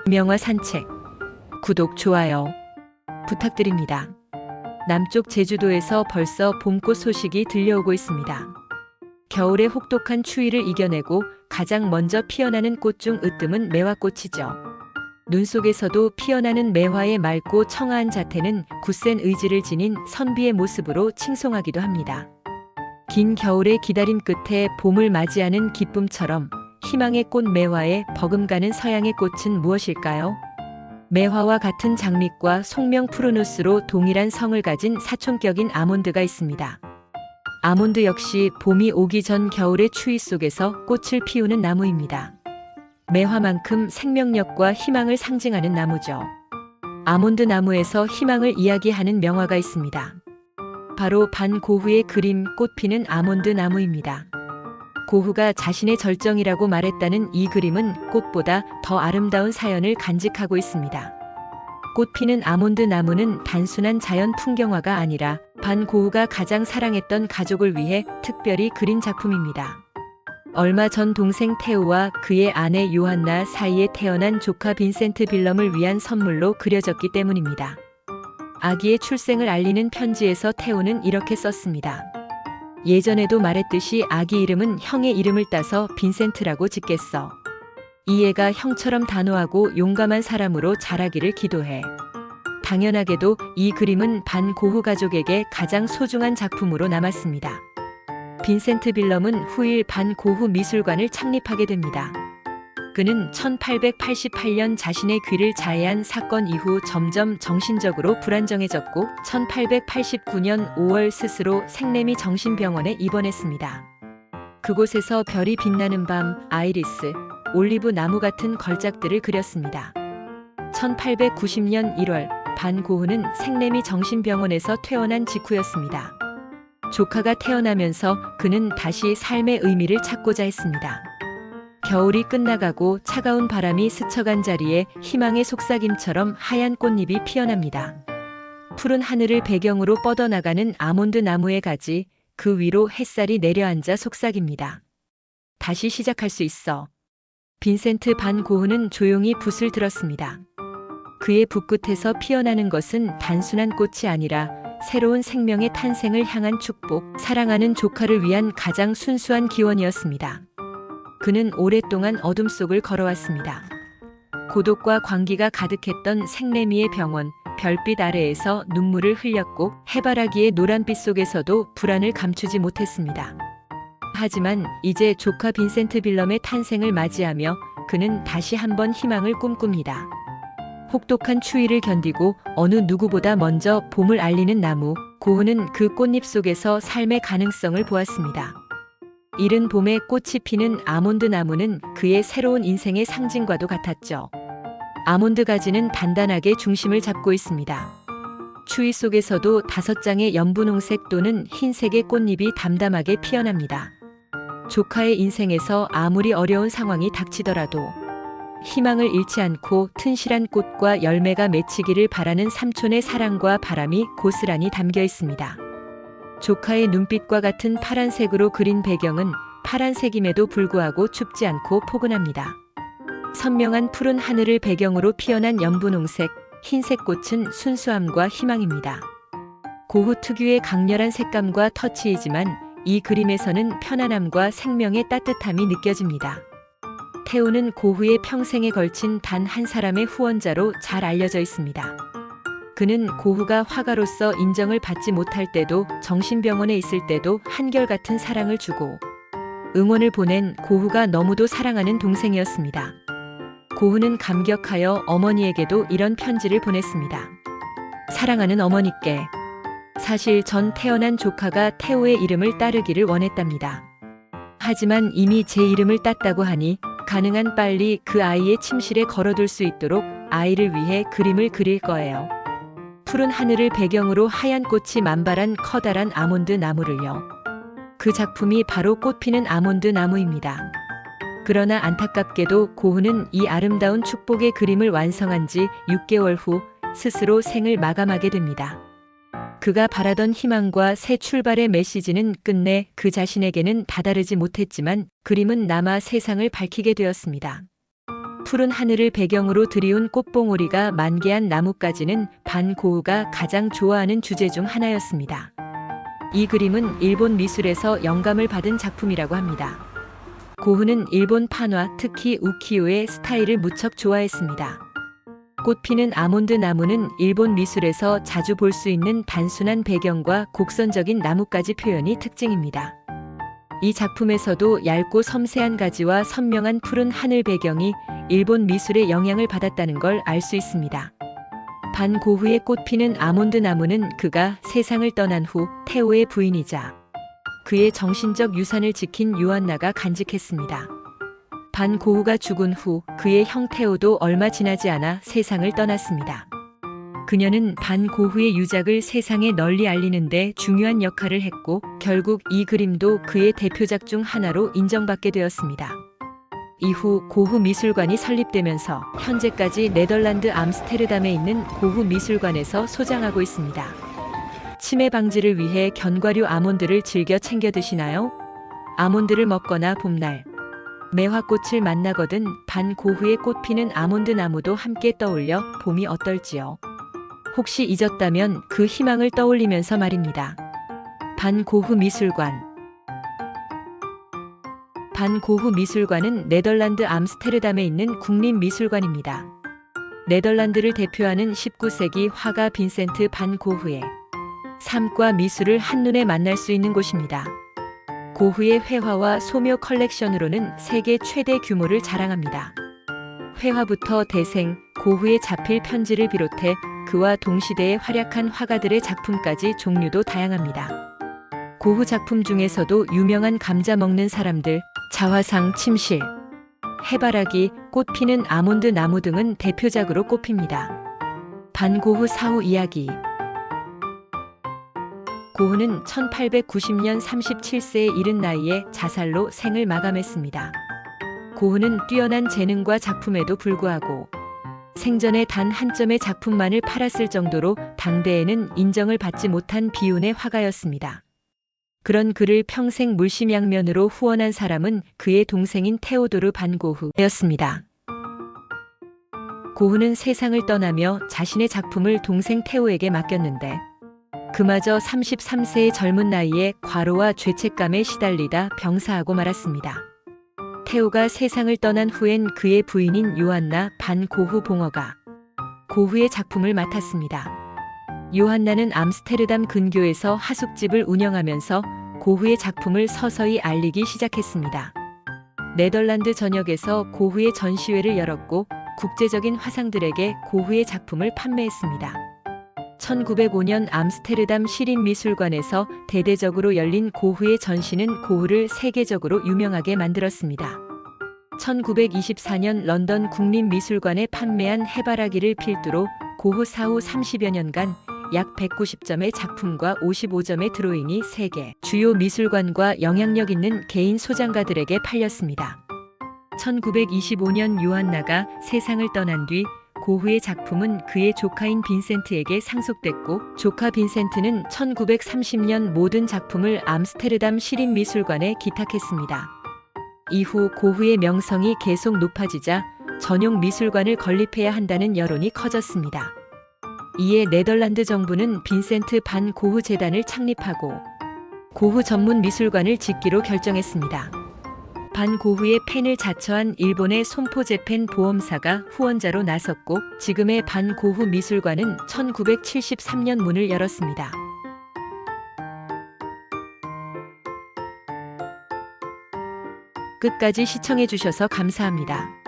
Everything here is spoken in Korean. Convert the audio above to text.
명화 산책, 구독, 좋아요 부탁드립니다. 남쪽 제주도에서 벌써 봄꽃 소식이 들려오고 있습니다. 겨울의 혹독한 추위를 이겨내고 가장 먼저 피어나는 꽃 중 으뜸은 매화꽃이죠. 눈 속에서도 피어나는 매화의 맑고 청아한 자태는 굳센 의지를 지닌 선비의 모습으로 칭송하기도 합니다. 긴 겨울의 기다림 끝에 봄을 맞이하는 기쁨처럼 희망의 꽃 매화에 버금가는 서양의 꽃은 무엇일까요? 매화와 같은 장미과 속명 푸르누스로 동일한 성을 가진 사촌격인 아몬드가 있습니다. 아몬드 역시 봄이 오기 전 겨울의 추위 속에서 꽃을 피우는 나무입니다. 매화만큼 생명력과 희망을 상징하는 나무죠. 아몬드 나무에서 희망을 이야기하는 명화가 있습니다. 바로 반고흐의 그림 꽃 피는 아몬드 나무입니다. 고흐가 자신의 절정이라고 말했다는 이 그림은 꽃보다 더 아름다운 사연을 간직하고 있습니다. 꽃 피는 아몬드 나무는 단순한 자연 풍경화가 아니라 반 고흐가 가장 사랑했던 가족을 위해 특별히 그린 작품입니다. 얼마 전 동생 테오와 그의 아내 요한나 사이에 태어난 조카 빈센트 빌럼을 위한 선물로 그려졌기 때문입니다. 아기의 출생을 알리는 편지에서 테오는 이렇게 썼습니다. 예전에도 말했듯이 아기 이름은 형의 이름을 따서 빈센트라고 짓겠어. 이 애가 형처럼 단호하고 용감한 사람으로 자라기를 기도해. 당연하게도 이 그림은 반 고흐 가족에게 가장 소중한 작품으로 남았습니다. 빈센트 빌럼은 후일 반 고흐 미술관을 창립하게 됩니다. 그는 1888년 자신의 귀를 자해한 사건 이후 점점 정신적으로 불안정해졌고 1889년 5월 스스로 생내미 정신병원에 입원했습니다. 그곳에서 별이 빛나는 밤, 아이리스, 올리브 나무 같은 걸작들을 그렸습니다. 1890년 1월 반 고흐는 생내미 정신병원에서 퇴원한 직후였습니다. 조카가 태어나면서 그는 다시 삶의 의미를 찾고자 했습니다. 겨울이 끝나가고 차가운 바람이 스쳐간 자리에 희망의 속삭임처럼 하얀 꽃잎이 피어납니다. 푸른 하늘을 배경으로 뻗어나가는 아몬드 나무의 가지, 그 위로 햇살이 내려앉아 속삭입니다. 다시 시작할 수 있어. 빈센트 반 고흐는 조용히 붓을 들었습니다. 그의 붓끝에서 피어나는 것은 단순한 꽃이 아니라 새로운 생명의 탄생을 향한 축복, 사랑하는 조카를 위한 가장 순수한 기원이었습니다. 그는 오랫동안 어둠 속을 걸어왔습니다. 고독과 광기가 가득했던 생내미의 병원, 별빛 아래에서 눈물을 흘렸고 해바라기의 노란빛 속에서도 불안을 감추지 못했습니다. 하지만 이제 조카 빈센트 빌럼의 탄생을 맞이하며 그는 다시 한번 희망을 꿈꿉니다. 혹독한 추위를 견디고 어느 누구보다 먼저 봄을 알리는 나무, 고흐는 그 꽃잎 속에서 삶의 가능성을 보았습니다. 이른 봄에 꽃이 피는 아몬드 나무는 그의 새로운 인생의 상징과도 같았죠. 아몬드 가지는 단단하게 중심을 잡고 있습니다. 추위 속에서도 5장의 연분홍색 또는 흰색의 꽃잎이 담담하게 피어납니다. 조카의 인생에서 아무리 어려운 상황이 닥치더라도 희망을 잃지 않고 튼실한 꽃과 열매가 맺히기를 바라는 삼촌의 사랑과 바람이 고스란히 담겨 있습니다. 조카의 눈빛과 같은 파란색으로 그린 배경은 파란색임에도 불구하고 춥지 않고 포근합니다. 선명한 푸른 하늘을 배경으로 피어난 연분홍색, 흰색 꽃은 순수함과 희망입니다. 고흐 특유의 강렬한 색감과 터치이지만 이 그림에서는 편안함과 생명의 따뜻함이 느껴집니다. 테오는 고흐의 평생에 걸친 단 한 사람의 후원자로 잘 알려져 있습니다. 그는 고흐가 화가로서 인정을 받지 못할 때도 정신병원에 있을 때도 한결같은 사랑을 주고 응원을 보낸 고흐가 너무도 사랑하는 동생이었습니다. 고흐는 감격하여 어머니에게도 이런 편지를 보냈습니다. 사랑하는 어머니께. 사실 전 태어난 조카가 테오의 이름을 따르기를 원했답니다. 하지만 이미 제 이름을 땄다고 하니 가능한 빨리 그 아이의 침실에 걸어둘 수 있도록 아이를 위해 그림을 그릴 거예요. 푸른 하늘을 배경으로 하얀 꽃이 만발한 커다란 아몬드 나무를요. 그 작품이 바로 꽃피는 아몬드 나무입니다. 그러나 안타깝게도 고흐는 이 아름다운 축복의 그림을 완성한 지 6개월 후 스스로 생을 마감하게 됩니다. 그가 바라던 희망과 새 출발의 메시지는 끝내 그 자신에게는 다다르지 못했지만 그림은 남아 세상을 밝히게 되었습니다. 푸른 하늘을 배경으로 들이운 꽃봉오리가 만개한 나무까지는 반 고흐가 가장 좋아하는 주제 중 하나였습니다. 이 그림은 일본 미술에서 영감을 받은 작품이라고 합니다. 고흐는 일본 판화, 특히 우키요의 스타일을 무척 좋아했습니다. 꽃피는 아몬드 나무는 일본 미술에서 자주 볼 수 있는 단순한 배경과 곡선적인 나뭇가지 표현이 특징입니다. 이 작품에서도 얇고 섬세한 가지와 선명한 푸른 하늘 배경이 일본 미술의 영향을 받았다는 걸 알 수 있습니다. 반 고흐의 꽃피는 아몬드 나무는 그가 세상을 떠난 후 테오의 부인이자 그의 정신적 유산을 지킨 요한나가 간직했습니다. 반 고흐가 죽은 후 그의 형 테오도 얼마 지나지 않아 세상을 떠났습니다. 그녀는 반 고흐의 유작을 세상에 널리 알리는 데 중요한 역할을 했고 결국 이 그림도 그의 대표작 중 하나로 인정받게 되었습니다. 이후 고흐 미술관이 설립되면서 현재까지 네덜란드 암스테르담에 있는 고흐 미술관에서 소장하고 있습니다. 치매 방지를 위해 견과류 아몬드를 즐겨 챙겨 드시나요? 아몬드를 먹거나 봄날 매화꽃을 만나거든 반 고흐의 꽃피는 아몬드 나무도 함께 떠올려 봄이 어떨지요? 혹시 잊었다면 그 희망을 떠올리면서 말입니다. 반 고흐 미술관. 반 고흐 미술관은 네덜란드 암스테르담에 있는 국립미술관입니다. 네덜란드를 대표하는 19세기 화가 빈센트 반 고흐의 삶과 미술을 한눈에 만날 수 있는 곳입니다. 고흐의 회화와 소묘 컬렉션으로는 세계 최대 규모를 자랑합니다. 회화부터 대생, 고흐의 자필 편지를 비롯해 그와 동시대에 활약한 화가들의 작품까지 종류도 다양합니다. 고흐 작품 중에서도 유명한 감자 먹는 사람들, 자화상 침실, 해바라기, 꽃피는 아몬드 나무 등은 대표작으로 꼽힙니다. 반 고흐 사후 이야기. 고흐는 1890년 37세에 이른 나이에 자살로 생을 마감했습니다. 고흐는 뛰어난 재능과 작품에도 불구하고 생전에 단 한 점의 작품만을 팔았을 정도로 당대에는 인정을 받지 못한 비운의 화가였습니다. 그런 그를 평생 물심양면으로 후원한 사람은 그의 동생인 테오도르 반 고흐였습니다. 고흐는 세상을 떠나며 자신의 작품을 동생 테오에게 맡겼는데 그마저 33세의 젊은 나이에 과로와 죄책감에 시달리다 병사하고 말았습니다. 테오가 세상을 떠난 후엔 그의 부인인 요한나 반 고흐 봉어가 고흐의 작품을 맡았습니다. 요한나는 암스테르담 근교에서 하숙집을 운영하면서 고흐의 작품을 서서히 알리기 시작했습니다. 네덜란드 전역에서 고흐의 전시회를 열었고 국제적인 화상들에게 고흐의 작품을 판매했습니다. 1905년 암스테르담 시립미술관에서 대대적으로 열린 고흐의 전시는 고흐를 세계적으로 유명하게 만들었습니다. 1924년 런던 국립미술관에 판매한 해바라기를 필두로 고흐 사후 30여 년간 약 190점의 작품과 55점의 드로잉이 세계 주요 미술관과 영향력 있는 개인 소장가들에게 팔렸습니다. 1925년 요한나가 세상을 떠난 뒤 고흐의 작품은 그의 조카인 빈센트에게 상속됐고 조카 빈센트는 1930년 모든 작품을 암스테르담 시립미술관에 기탁했습니다. 이후 고흐의 명성이 계속 높아지자 전용 미술관을 건립해야 한다는 여론이 커졌습니다. 이에 네덜란드 정부는 빈센트 반 고흐 재단을 창립하고 고흐 전문 미술관을 짓기로 결정했습니다. 반 고흐의 펜을 자처한 일본의 손포 재팬 보험사가 후원자로 나섰고 지금의 반 고흐 미술관은 1973년 문을 열었습니다. 끝까지 시청해 주셔서 감사합니다.